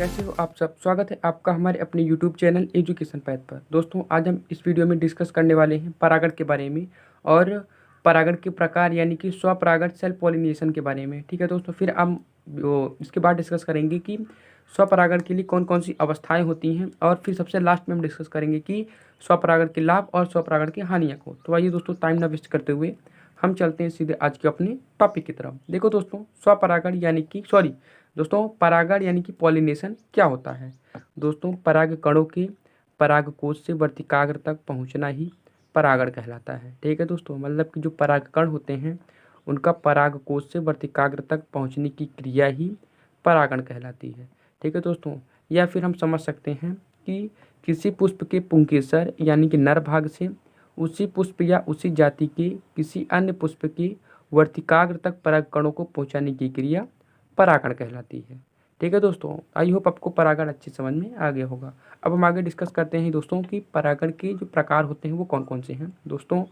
कैसे हो आप सब। स्वागत है आपका हमारे अपने यूट्यूब चैनल एजुकेशन पैथ पर। दोस्तों आज हम इस वीडियो में डिस्कस करने वाले हैं परागण के बारे में और परागण के प्रकार यानी कि स्वपरागण सेल्फ पॉलिनेशन के बारे में। ठीक है दोस्तों, फिर हम इसके बाद डिस्कस करेंगे कि स्वपरागण के लिए कौन कौन सी अवस्थाएं होती हैं और फिर सबसे लास्ट में हम डिस्कस करेंगे कि स्वपरागण के लाभ और स्वपरागण की हानियाँ को। तो आइए दोस्तों, टाइम ना वेस्ट करते हुए हम चलते हैं सीधे आज के अपने टॉपिक की तरफ। देखो दोस्तों, स्वपरागण यानी कि दोस्तों परागण यानी कि पॉलिनेशन क्या होता है। दोस्तों पराग कणों के परागकोश से वर्तिकाग्र तक पहुंचना ही परागण कहलाता है। ठीक है दोस्तों, मतलब कि जो परागकण होते हैं उनका परागकोश से वर्तिकाग्र तक पहुंचने की क्रिया ही परागण कहलाती है। ठीक है दोस्तों, या फिर हम समझ सकते हैं कि किसी पुष्प के पुंकेसर यानी कि नर भाग से उसी पुष्प या उसी जाति के किसी अन्य पुष्प के वर्तिकाग्र तक परागकणों को पहुंचाने की क्रिया परागण कहलाती है। ठीक है दोस्तों, आई होप आपको परागण अच्छी समझ में आ गया होगा। अब हम आगे डिस्कस करते हैं दोस्तों कि परागण के जो प्रकार होते हैं वो कौन कौन से हैं। दोस्तों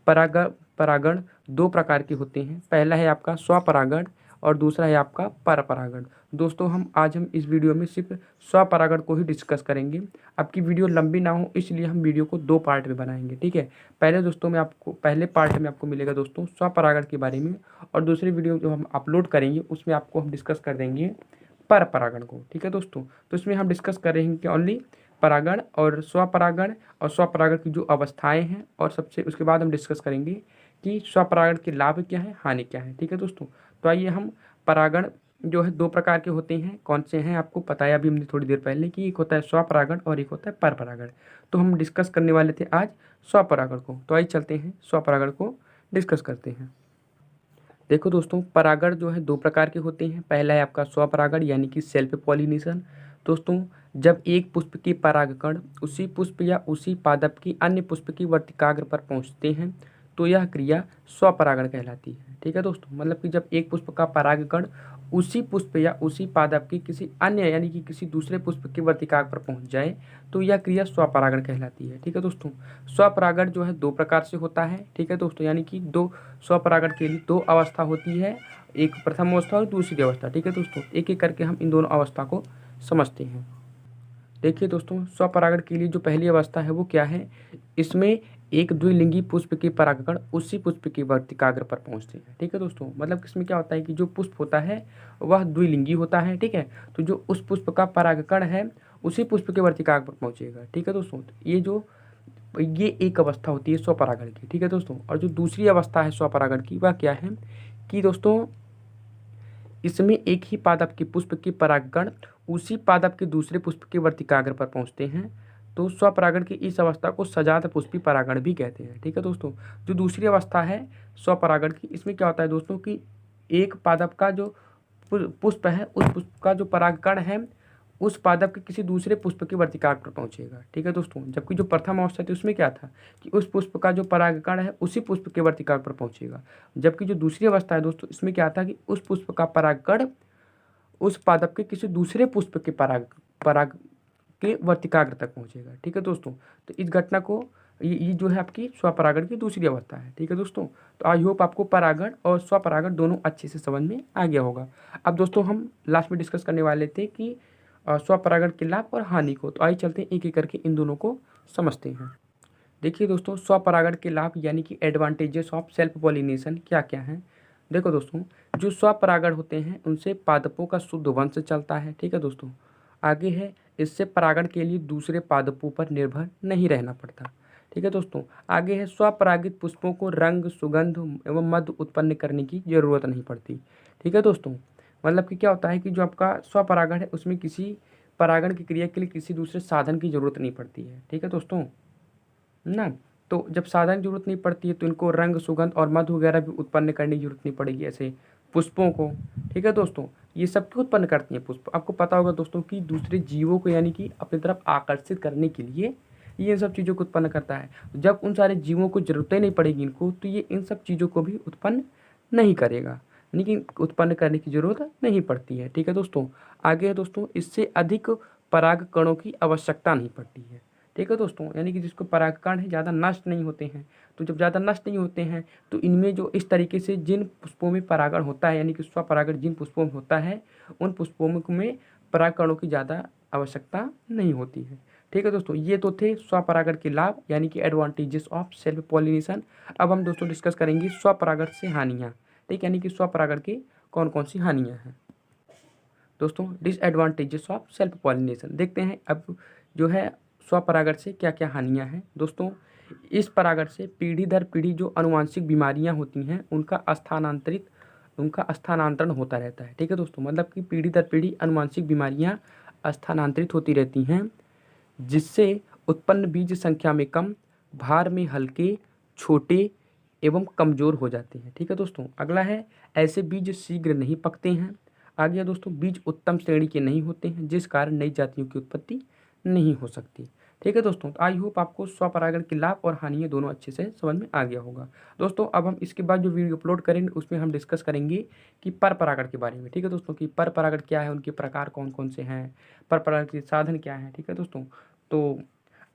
परागण परागण दो प्रकार के होते हैं। पहला है आपका स्वपरागण और दूसरा है आपका परपरागण। दोस्तों आज हम इस वीडियो में सिर्फ स्वपरागण को ही डिस्कस करेंगे। आपकी वीडियो लंबी ना हो इसलिए हम वीडियो को दो पार्ट में बनाएंगे। ठीक है, पहले पार्ट में आपको मिलेगा दोस्तों स्वपरागण के बारे में और दूसरी वीडियो जो हम अपलोड करेंगे उसमें आपको हम डिस्कस कर देंगे परपरागण को। ठीक है दोस्तों, तो इसमें हम डिस्कस करेंगे कि ओनली परागण और स्वपरागण की जो अवस्थाएं हैं और सबसे उसके बाद हम डिस्कस करेंगे कि स्वपरागण के लाभ क्या है, हानि क्या है। ठीक है दोस्तों, तो आइए हम परागण जो है दो प्रकार के होते हैं। कौन से हैं आपको बताया भी हमने थोड़ी देर पहले कि एक होता है स्वपरागण और एक होता है परपरागण। तो हम डिस्कस करने वाले थे आज स्वपरागण को। तो आइए चलते हैं स्वपरागण को डिस्कस करते हैं। देखो दोस्तों, परागण जो है दो प्रकार के होते हैं। पहला है आपका स्वपरागण यानी कि सेल्फ पॉलिनेशन। दोस्तों जब एक पुष्प के परागकण उसी पुष्प या उसी पादप की अन्य पुष्प की वर्तिकाग्र पर पहुंचते हैं तो यह क्रिया स्वपरागण कहलाती है। ठीक है दोस्तों, मतलब कि जब एक पुष्प का परागकण उसी पुष्प या उसी पादप की किसी अन्य यानी कि किसी दूसरे पुष्प के वर्तिकाग्र पर पहुंच जाए तो यह क्रिया स्वपरागण कहलाती है। ठीक है दोस्तों, स्वपरागण जो है दो प्रकार से होता है। ठीक है दोस्तों, यानी कि दो स्वपरागण के लिए दो अवस्था होती है, एक प्रथम अवस्था और दूसरी अवस्था। ठीक है दोस्तों, एक एक करके हम इन दोनों अवस्था को समझते हैं। देखिए दोस्तों, स्वपरागण के लिए जो पहली अवस्था है वो क्या है, इसमें एक द्विलिंगी पुष्प के परागकण उसी पुष्प के वर्तिकाग्र पर पहुंचते हैं। ठीक है दोस्तों, मतलब इसमें क्या होता है कि जो पुष्प होता है वह द्विलिंगी होता है। ठीक है, तो जो उस पुष्प का परागकण है उसी पुष्प के वर्तिकाग्र पर पहुंचेगा। ठीक है दोस्तों, ये एक अवस्था होती है स्वपरागण की। ठीक है दोस्तों, और जो दूसरी अवस्था है स्वपरागण की वह क्या है कि दोस्तों इसमें एक ही पादप के पुष्प के परागकण उसी पादप के दूसरे पुष्प के वर्तिकाग्र पर पहुंचते हैं तो स्वपरागण की इस अवस्था को सजात पुष्पी परागण भी कहते हैं। ठीक है दोस्तों, जो दूसरी अवस्था है स्वपरागण की, इसमें क्या होता है दोस्तों कि एक पादप का जो पुष्प है उस पुष्प का जो परागकण है उस पादप के किसी दूसरे पुष्प के वर्तिकाग्र पर पहुंचेगा। ठीक है दोस्तों, जबकि जो प्रथम अवस्था थी उसमें क्या था कि उस पुष्प का जो परागकण है उसी पुष्प के वर्तिकाग्र पर पहुंचेगा। जबकि जो दूसरी अवस्था है दोस्तों इसमें क्या था कि उस पुष्प का परागकण उस पादप के किसी दूसरे पुष्प के पराग के वर्तिकाग्र तक पहुंचेगा। ठीक है दोस्तों, तो इस घटना को ये जो है आपकी स्वपरागण की दूसरी अवस्था है। ठीक है दोस्तों, तो आई होप आपको परागण और स्वपरागण दोनों अच्छे से समझ में आ गया होगा। अब दोस्तों हम लास्ट में डिस्कस करने वाले थे कि स्वपरागण के लाभ और हानि को। तो आइए चलते हैं एक एक करके इन दोनों को समझते हैं। देखिए दोस्तों, स्वपरागण के लाभ यानी कि एडवांटेजेस ऑफ सेल्फ पॉलिनेशन क्या क्या हैं। देखो दोस्तों, जो स्वपरागण होते हैं उनसे पादपों का शुद्ध वंश चलता है। ठीक है दोस्तों, आगे है इससे परागण के लिए दूसरे पादपों पर निर्भर नहीं रहना पड़ता। ठीक है दोस्तों, आगे है स्वपरागित पुष्पों को रंग सुगंध एवं मधु उत्पन्न करने की जरूरत नहीं पड़ती। ठीक है दोस्तों, मतलब कि क्या होता है कि जो आपका स्वपरागण है उसमें किसी परागण की क्रिया के लिए किसी दूसरे साधन की जरूरत नहीं पड़ती है। ठीक है दोस्तों ना, तो जब साधन की जरूरत नहीं पड़ती है तो इनको रंग सुगंध और मधु वगैरह भी उत्पन्न करने की जरूरत नहीं पड़ेगी ऐसे पुष्पों को। ठीक है दोस्तों, ये सब क्यों उत्पन्न करती हैं पुष्प, आपको पता होगा दोस्तों कि दूसरे जीवों को यानी कि अपनी तरफ आकर्षित करने के लिए ये इन सब चीज़ों को उत्पन्न करता है। जब उन सारे जीवों को जरूरत ही नहीं पड़ेगी इनको तो ये इन सब चीज़ों को भी उत्पन्न नहीं करेगा, यानी कि उत्पन्न करने की जरूरत नहीं पड़ती है। ठीक है दोस्तों, आगे है दोस्तों इससे अधिक पराग कणों की आवश्यकता नहीं पड़ती है। ठीक है दोस्तों, यानी कि जिसको परागकण है ज़्यादा नष्ट नहीं होते हैं, तो जब ज़्यादा नष्ट नहीं होते हैं तो इनमें जो इस तरीके से जिन पुष्पों में परागण होता है यानी कि स्वपरागण जिन पुष्पों में होता है उन पुष्पों में परागकणों की ज़्यादा आवश्यकता नहीं होती है। ठीक है दोस्तों, ये तो थे स्वपरागण के लाभ यानी कि एडवांटेजेस ऑफ सेल्फ पॉलिनेशन। अब हम दोस्तों डिस्कस करेंगे स्वपरागण से हानियाँ। ठीक, यानी कि स्वपरागण की कौन कौन सी हानियाँ हैं। दोस्तों डिसएडवांटेजेस ऑफ सेल्फ पॉलिनेशन देखते हैं अब जो है स्वपरागण से क्या क्या हानियाँ हैं। दोस्तों इस परागण से पीढ़ी दर पीढ़ी जो आनुवांशिक बीमारियाँ होती हैं उनका स्थानांतरण होता रहता है। ठीक है दोस्तों, मतलब कि पीढ़ी दर पीढ़ी आनुवांशिक बीमारियाँ स्थानांतरित होती रहती हैं, जिससे उत्पन्न बीज संख्या में कम, भार में हल्के, छोटे एवं कमज़ोर हो जाते हैं। ठीक है दोस्तों, अगला है ऐसे बीज शीघ्र नहीं पकते हैं। आ गया दोस्तों, बीज उत्तम श्रेणी के नहीं होते हैं, जिस कारण नई जातियों की उत्पत्ति नहीं हो सकती। ठीक है दोस्तों, तो आई होप आपको स्वपरागण के लाभ और हानियाँ दोनों अच्छे से समझ में आ गया होगा। दोस्तों अब हम इसके बाद जो वीडियो अपलोड करेंगे उसमें हम डिस्कस करेंगे कि पर परागण के बारे में। ठीक है दोस्तों, कि पर परागण क्या है, उनके प्रकार कौन कौन से हैं, पर परागण के साधन क्या हैं। ठीक है दोस्तों, तो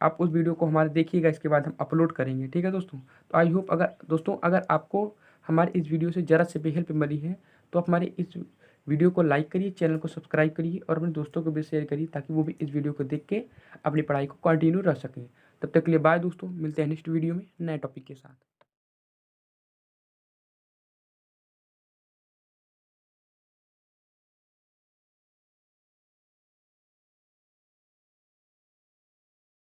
आप उस वीडियो को हमारे देखिएगा, इसके बाद हम अपलोड करेंगे। ठीक है दोस्तों, तो आई होप अगर आपको हमारे इस वीडियो से ज़रा से भी हेल्प मिली है तो आप हमारे इस वीडियो को लाइक करिए, चैनल को सब्सक्राइब करिए और अपने दोस्तों को भी शेयर करिए, ताकि वो भी इस वीडियो को देख के अपनी पढ़ाई को कंटिन्यू रख सकें। तब तक के लिए बाय दोस्तों, मिलते हैं नेक्स्ट वीडियो में नए टॉपिक के साथ।